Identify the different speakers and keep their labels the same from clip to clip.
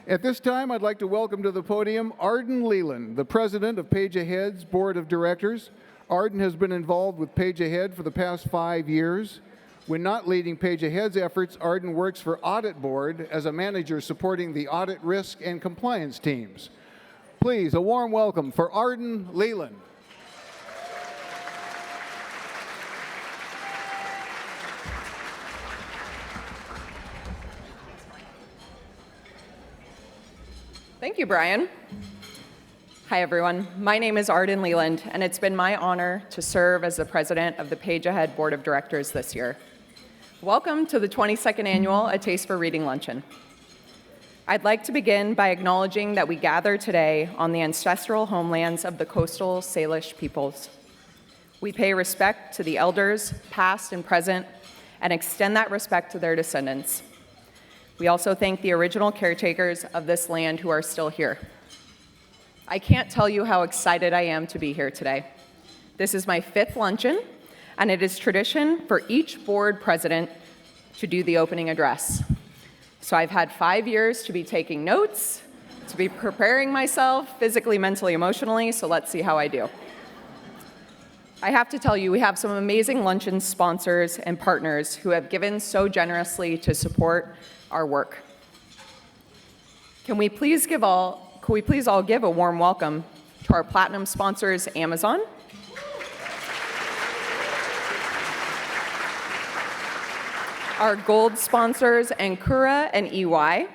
Speaker 1: At this time, I'd like to welcome to the podium Arden Leland, the president of Page Ahead's Board of Directors. Arden has been involved with Page Ahead for the past 5 years. When not leading Page Ahead's efforts, Arden works for Audit Board as a manager supporting the audit, risk, and compliance teams. Please, a warm welcome for Arden Leland.
Speaker 2: Thank you, Brian. Hi, everyone. My name is Arden Leland, and it's been my honor to serve as the president of the Page Ahead Board of Directors this year. Welcome to the 22nd Annual A Taste for Reading Luncheon. I'd like to begin by acknowledging that we gather today on the ancestral homelands of the coastal Salish peoples. We pay respect to the elders, past and present, and extend that respect to their descendants. We also thank the original caretakers of this land who are still here. I can't tell you how excited I am to be here today. This is my 5th luncheon, and it is tradition for each board president to do the opening address. So I've had 5 years to be taking notes, to be preparing myself physically, mentally, emotionally, so let's see how I do. I have to tell you, we have some amazing luncheon sponsors and partners who have given so generously to support our work. Can we please all give a warm welcome to our platinum sponsors, Amazon, our gold sponsors, Ancura and EY,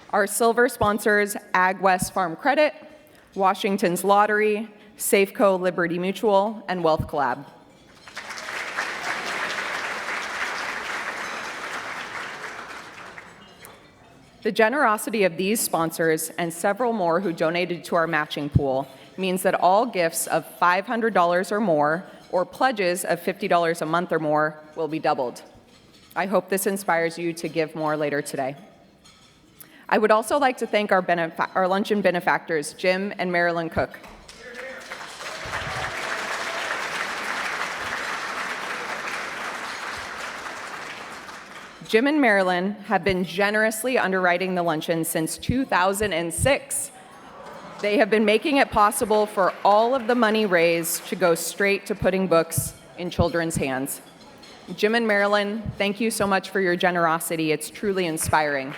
Speaker 2: our silver sponsors, AgWest Farm Credit, Washington's Lottery, Safeco Liberty Mutual, and Wealth Collab. The generosity of these sponsors and several more who donated to our matching pool means that all gifts of $500 or more or pledges of $50 a month or more will be doubled. I hope this inspires you to give more later today. I would also like to thank our luncheon benefactors, Jim and Marilyn Cook. Jim and Marilyn have been generously underwriting the luncheon since 2006. They have been making it possible for all of the money raised to go straight to putting books in children's hands. Jim and Marilyn, thank you so much for your generosity. It's truly inspiring.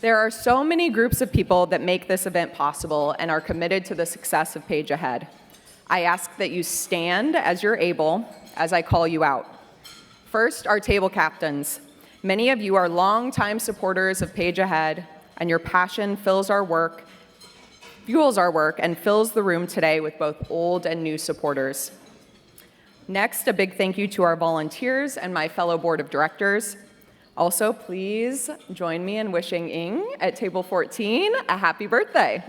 Speaker 2: There are so many groups of people that make this event possible and are committed to the success of Page Ahead. I ask that you stand as you're able as I call you out. First, our table captains. Many of you are longtime supporters of Page Ahead, and your passion fuels our work, and fills the room today with both old and new supporters. Next, a big thank you to our volunteers and my fellow board of directors. Also, please join me in wishing Ing at table 14 a happy birthday.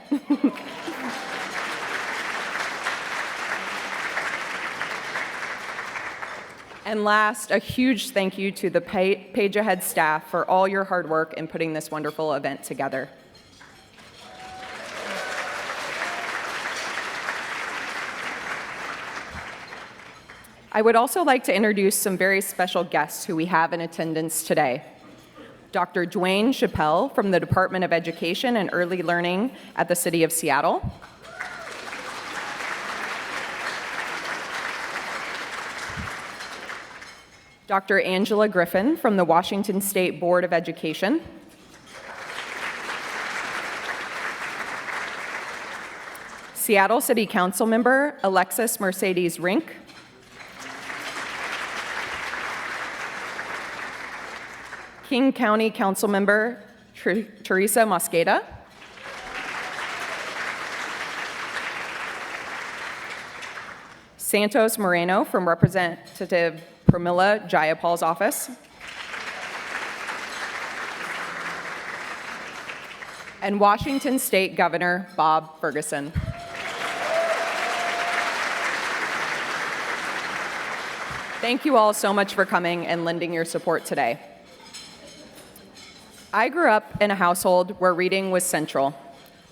Speaker 2: And last, a huge thank you to the Page Ahead staff for all your hard work in putting this wonderful event together. I would also like to introduce some very special guests who we have in attendance today. Dr. Dwayne Chappelle from the Department of Education and Early Learning at the City of Seattle. Dr. Angela Griffin from the Washington State Board of Education. Seattle City Council member Alexis Mercedes Rink. King County Council member Teresa Mosqueda. Santos Moreno from Representative Pramila Jayapal's office. And Washington State Governor Bob Ferguson. Thank you all so much for coming and lending your support today. I grew up in a household where reading was central.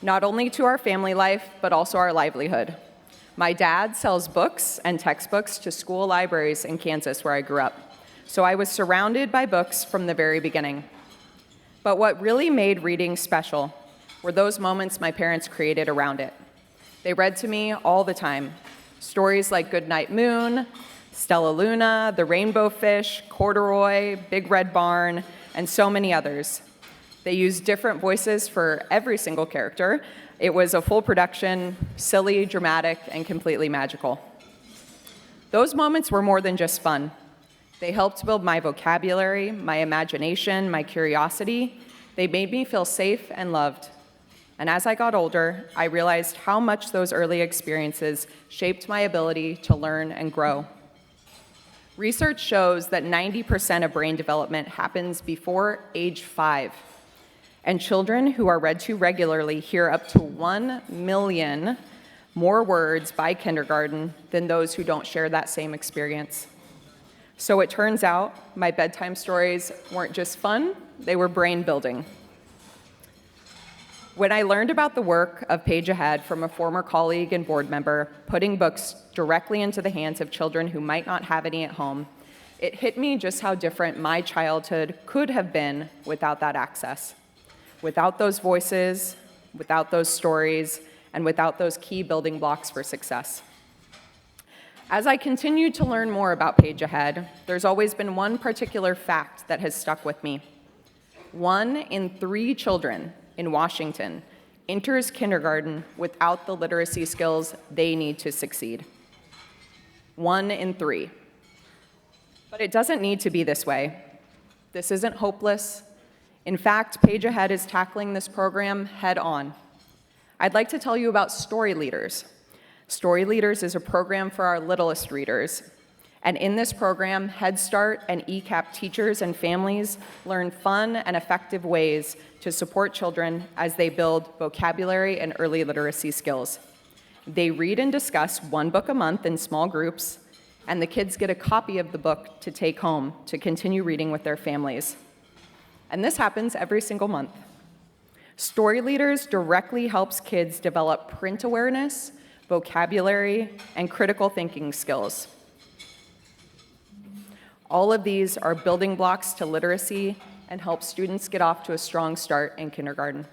Speaker 2: not only to our family life, but also our livelihood. My dad sells books and textbooks to school libraries in Kansas, where I grew up, so I was surrounded by books from the very beginning. But what really made reading special were those moments my parents created around it. They read to me all the time, stories like Goodnight Moon, Stella Luna, The Rainbow Fish, Corduroy, Big Red Barn, and so many others. They used different voices for every single character. It was a full production, silly, dramatic, and completely magical. Those moments were more than just fun. They helped build my vocabulary, my imagination, my curiosity. They made me feel safe and loved. And as I got older, I realized how much those early experiences shaped my ability to learn and grow. Research shows that 90% of brain development happens before age 5. And children who are read to regularly hear up to 1 million more words by kindergarten than those who don't share that same experience. So it turns out my bedtime stories weren't just fun, they were brain building. When I learned about the work of Page Ahead from a former colleague and board member, putting books directly into the hands of children who might not have any at home, it hit me just how different my childhood could have been without that access. Without those voices, without those stories, and without those key building blocks for success. As I continued to learn more about Page Ahead, there's always been one particular fact that has stuck with me. 1 in 3 children in Washington enters kindergarten without the literacy skills they need to succeed. 1 in 3. But it doesn't need to be this way. This isn't hopeless. In fact, Page Ahead is tackling this program head on. I'd like to tell you about Story Leaders. Story Leaders is a program for our littlest readers. And in this program, Head Start and ECAP teachers and families learn fun and effective ways to support children as they build vocabulary and early literacy skills. They read and discuss 1 book a month in small groups, and the kids get a copy of the book to take home to continue reading with their families. And this happens every single month. Story Leaders directly helps kids develop print awareness, vocabulary, and critical thinking skills. All of these are building blocks to literacy and help students get off to a strong start in kindergarten.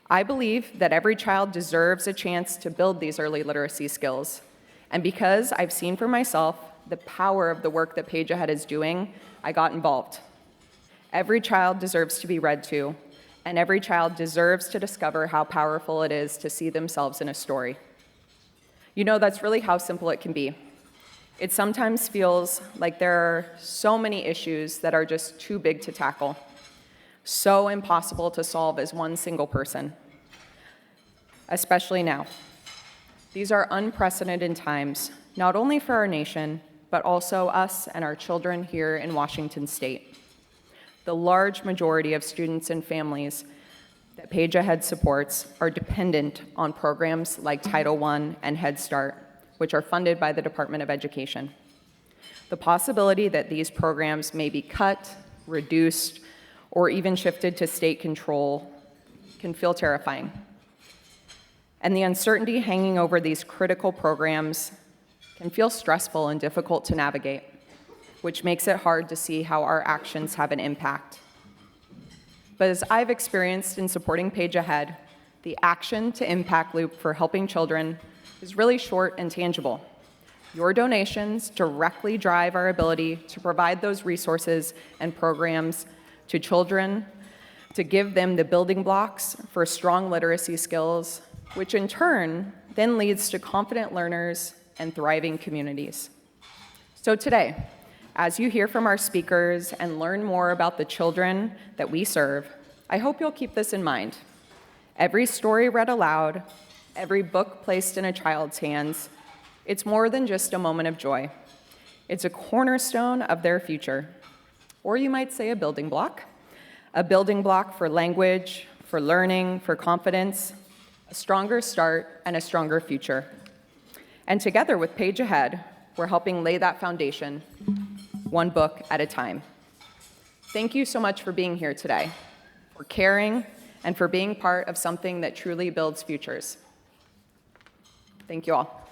Speaker 2: I believe that every child deserves a chance to build these early literacy skills. And because I've seen for myself the power of the work that Page Ahead is doing, I got involved. Every child deserves to be read to, and every child deserves to discover how powerful it is to see themselves in a story. You know, that's really how simple it can be. It sometimes feels like there are so many issues that are just too big to tackle, so impossible to solve as one single person, especially now. These are unprecedented times, not only for our nation, but also us and our children here in Washington State. The large majority of students and families that Page Ahead supports are dependent on programs like Title I and Head Start, which are funded by the Department of Education. The possibility that these programs may be cut, reduced, or even shifted to state control can feel terrifying. And the uncertainty hanging over these critical programs can feel stressful and difficult to navigate, which makes it hard to see how our actions have an impact. But as I've experienced in supporting Page Ahead, the action to impact loop for helping children is really short and tangible. Your donations directly drive our ability to provide those resources and programs to children, to give them the building blocks for strong literacy skills, which in turn then leads to confident learners and thriving communities. So today, as you hear from our speakers and learn more about the children that we serve, I hope you'll keep this in mind. Every story read aloud, every book placed in a child's hands, it's more than just a moment of joy. It's a cornerstone of their future. Or you might say a building block for language, for learning, for confidence, a stronger start, and a stronger future. And together with Page Ahead, we're helping lay that foundation, one book at a time. Thank you so much for being here today, for caring, and for being part of something that truly builds futures. Thank you all.